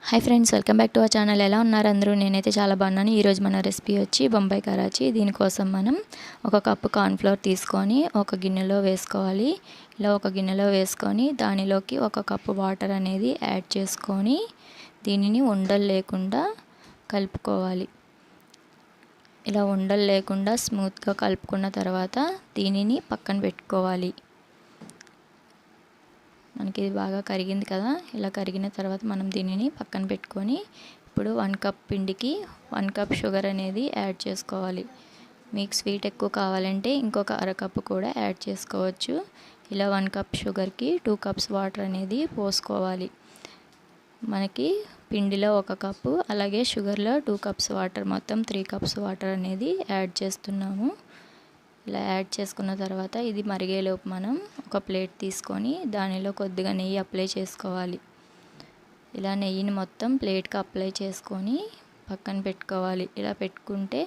Hi friends, welcome back to our channel. ఎలా ఉన్నారు అందరూ? నేనైతే చాలా బాగున్నాను. ఈరోజు మన రెసిపీ వచ్చి బొంబాయి కరాచీ. దీనికోసం మనం ఒక కప్పు కార్న్ఫ్లోర్ తీసుకొని ఒక గిన్నెలో వేసుకోవాలి. ఇలా ఒక గిన్నెలో వేసుకొని దానిలోకి ఒక కప్పు వాటర్ అనేది యాడ్ చేసుకొని దీనిని ఉండలు లేకుండా కలుపుకోవాలి. ఇలా ఉండలు లేకుండా స్మూత్గా కలుపుకున్న తర్వాత దీనిని పక్కన పెట్టుకోవాలి. మనకి ఇది బాగా కరిగింది కదా. ఇలా కరిగిన తర్వాత మనం దీనిని పక్కన పెట్టుకొని ఇప్పుడు 1 కప్ పిండికి 1 కప్ షుగర్ అనేది యాడ్ చేసుకోవాలి. మీకు స్వీట్ ఎక్కువ కావాలంటే ఇంకొక అరకప్పు కూడా యాడ్ చేసుకోవచ్చు. ఇలా 1 కప్ షుగర్కి 2 కప్స్ వాటర్ అనేది పోసుకోవాలి. మనకి పిండిలో 1 కప్పు, అలాగే షుగర్లో 2 కప్స్ వాటర్, మొత్తం 3 కప్స్ వాటర్ అనేది యాడ్ చేస్తున్నాము. ఇలా యాడ్ చేసుకున్న తర్వాత ఇది మరిగేలోపు మనం ఒక ప్లేట్ తీసుకొని దానిలో కొద్దిగా నెయ్యి అప్లై చేసుకోవాలి. ఇలా నెయ్యిని మొత్తం ప్లేట్కి అప్లై చేసుకొని పక్కన పెట్టుకోవాలి. ఇలా పెట్టుకుంటే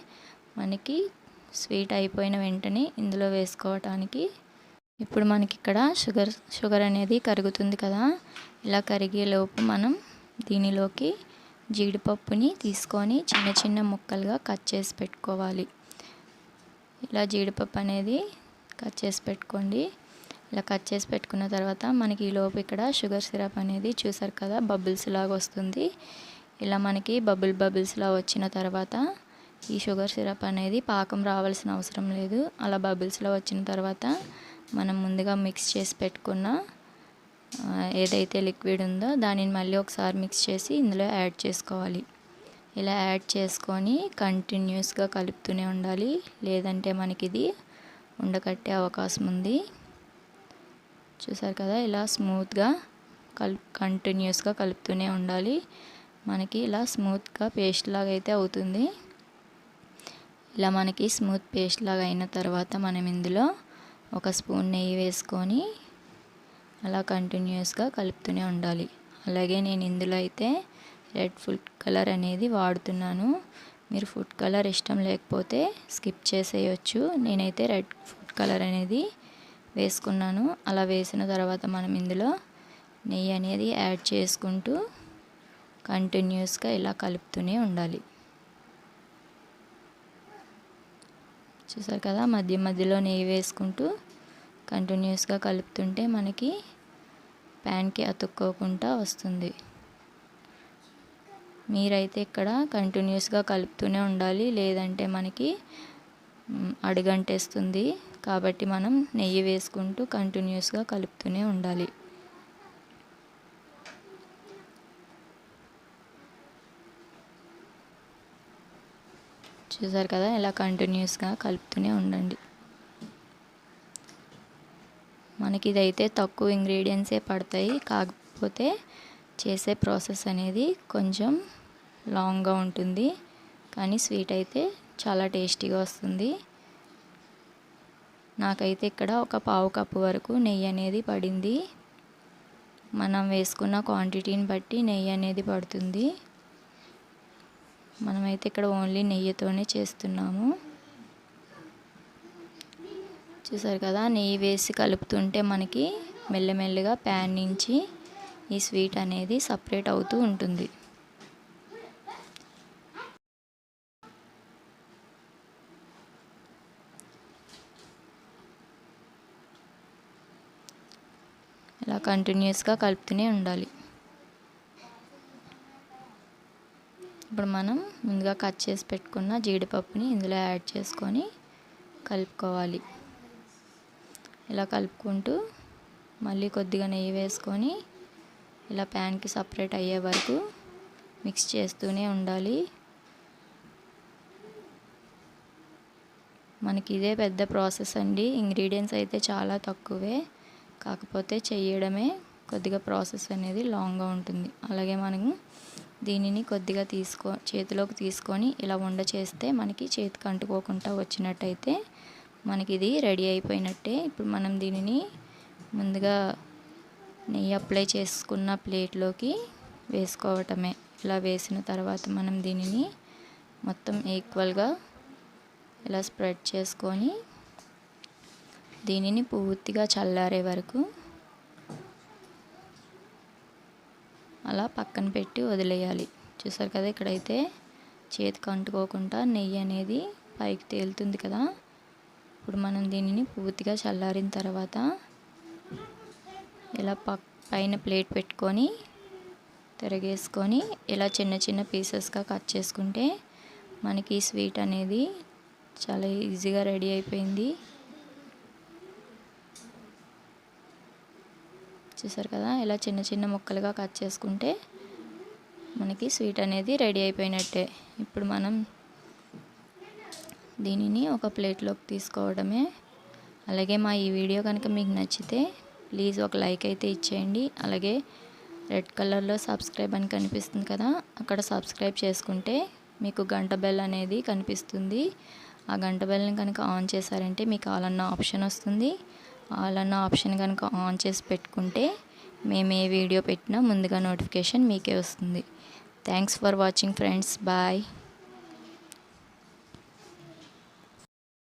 మనకి స్వీట్ అయిపోయిన వెంటనే ఇందులో వేసుకోవటానికి ఇప్పుడు మనకి ఇక్కడ షుగర్ అనేది కరుగుతుంది కదా. ఇలా కరిగేలోపు మనం దీనిలోకి జీడిపప్పుని తీసుకొని చిన్న చిన్న ముక్కలుగా కట్ చేసి పెట్టుకోవాలి. ఇలా జీడిపప్పు అనేది కట్ చేసి పెట్టుకోండి. ఇలా కట్ చేసి పెట్టుకున్న తర్వాత మనకి ఈలోపు ఇక్కడ షుగర్ సిరప్ అనేది చూసారు కదా, బబుల్స్ లాగా వస్తుంది. ఇలా మనకి బబుల్స్ లాగా వచ్చిన తర్వాత ఈ షుగర్ సిరప్ అనేది పాకం రావాల్సిన అవసరం లేదు. అలా బబుల్స్లో వచ్చిన తర్వాత మనం ముందుగా మిక్స్ చేసి పెట్టుకున్న ఏదైతే లిక్విడ్ ఉందో దానిని మళ్ళీ ఒకసారి మిక్స్ చేసి ఇందులో యాడ్ చేసుకోవాలి. ఇలా యాడ్ చేసుకొని కంటిన్యూస్గా కలుపుతూనే ఉండాలి, లేదంటే మనకి ఇది ఉండకట్టే అవకాశం ఉంది. చూసారు కదా, ఇలా స్మూత్గా కంటిన్యూస్గా కలుపుతూనే ఉండాలి. మనకి ఇలా స్మూత్గా పేస్ట్ లాగా అయితే అవుతుంది. ఇలా మనకి స్మూత్ పేస్ట్ లాగా అయిన తర్వాత మనం ఇందులో 1 స్పూన్ నెయ్యి వేసుకొని అలా కంటిన్యూస్గా కలుపుతూనే ఉండాలి. అలాగే నేను ఇందులో అయితే రెడ్ ఫుడ్ కలర్ అనేది వాడుతున్నాను. మీరు ఫుడ్ కలర్ ఇష్టం లేకపోతే స్కిప్ చేసేయచ్చు. నేనైతే రెడ్ ఫుడ్ కలర్ అనేది వేసుకున్నాను. అలా వేసిన తర్వాత మనం ఇందులో నెయ్యి అనేది యాడ్ చేసుకుంటూ కంటిన్యూస్గా ఇలా కలుపుతూనే ఉండాలి. చూసారు కదా, మధ్యలో నెయ్యి వేసుకుంటూ కంటిన్యూస్గా కలుపుతుంటే మనకి ప్యాన్కి అతుక్కోకుండా వస్తుంది. మీరైతే ఇక్కడ కంటిన్యూస్గా కలుపుతూనే ఉండాలి, లేదంటే మనకి అడుగంటేస్తుంది. కాబట్టి మనం నెయ్యి వేసుకుంటూ కంటిన్యూస్గా కలుపుతూనే ఉండాలి. చూసారు కదా, ఇలా కంటిన్యూస్గా కలుపుతూనే ఉండండి. మనకి ఇదైతే తక్కువ ఇంగ్రీడియంట్సే పడతాయి, కాకపోతే చేసే ప్రాసెస్ అనేది కొంచెం లాంగ్గా ఉంటుంది, కానీ స్వీట్ అయితే చాలా టేస్టీగా వస్తుంది. నాకైతే ఇక్కడ ఒక 1/2 కప్పు వరకు నెయ్యి అనేది పడింది. మనం వేసుకున్న క్వాంటిటీని బట్టి నెయ్యి అనేది పడుతుంది. మనమైతే ఇక్కడ ఓన్లీ నెయ్యితోనే చేస్తున్నాము. చూసారు కదా, నెయ్యి వేసి కలుపుతుంటే మనకి మెల్లమెల్లగా ప్యాన్ నుంచి ఈ స్వీట్ అనేది సపరేట్ అవుతూ ఉంటుంది. ఇలా కంటిన్యూస్గా కలుపుతూనే ఉండాలి. ఇప్పుడు మనం ముందుగా కట్ చేసి పెట్టుకున్న జీడిపప్పుని ఇందులో యాడ్ చేసుకొని కలుపుకోవాలి. ఇలా కలుపుకుంటూ మళ్ళీ కొద్దిగా నెయ్యి వేసుకొని ఇలా ప్యాన్కి సపరేట్ అయ్యే వరకు మిక్స్ చేస్తూనే ఉండాలి. మనకి ఇదే పెద్ద ప్రాసెస్ అండి. ఇంగ్రీడియంట్స్ అయితే చాలా తక్కువే, కాకపోతే చేయడమే కొద్దిగా ప్రాసెస్ అనేది లాంగ్గా ఉంటుంది. అలాగే మనం దీనిని కొద్దిగా చేతిలోకి తీసుకొని ఇలా ఉండ చేస్తే మనకి చేతికి అంటుకోకుండా వచ్చినట్టయితే మనకి ఇది రెడీ అయిపోయినట్టే. ఇప్పుడు మనం దీనిని ముందుగా నెయ్యి అప్లై చేసుకున్న ప్లేట్లోకి వేసుకోవటమే. ఇలా వేసిన తర్వాత మనం దీనిని మొత్తం ఈక్వల్గా ఇలా స్ప్రెడ్ చేసుకొని దీనిని పూర్తిగా చల్లారే వరకు అలా పక్కన పెట్టి వదిలేయాలి. చూసారు కదా, ఇక్కడైతే చేతికి అంటుకోకుండా నెయ్యి అనేది పైకి తేలుతుంది కదా. ఇప్పుడు మనం దీనిని పూర్తిగా చల్లారిన తర్వాత ఇలా పైన ప్లేట్ పెట్టుకొని తిరగేసుకొని ఇలా చిన్న చిన్న పీసెస్గా కట్ చేసుకుంటే మనకి స్వీట్ అనేది చాలా ఈజీగా రెడీ అయిపోయింది. చూసారు కదా, ఇలా చిన్న చిన్న ముక్కలుగా కట్ చేసుకుంటే మనకి స్వీట్ అనేది రెడీ అయిపోయినట్టే. ఇప్పుడు మనం దీనిని ఒక ప్లేట్లోకి తీసుకోవడమే. అలాగే మా ఈ వీడియో కనుక మీకు నచ్చితే ప్లీజ్ ఒక లైక్ అయితే ఇచ్చేయండి. అలాగే రెడ్ కలర్లో సబ్స్క్రైబ్ అని కనిపిస్తుంది కదా, అక్కడ సబ్స్క్రైబ్ చేసుకుంటే మీకు గంట బెల్ అనేది కనిపిస్తుంది. ఆ గంట బెల్ని కనుక ఆన్ చేశారంటే మీకు ఆల్ అన్న ఆప్షన్ వస్తుంది. ఆల్ అన్న ఆప్షన్ కనుక ఆన్ చేసి పెట్టుకుంటే మేము ఏ వీడియో పెట్టినా ముందుగా నోటిఫికేషన్ మీకే వస్తుంది. Thanks for watching friends. Bye.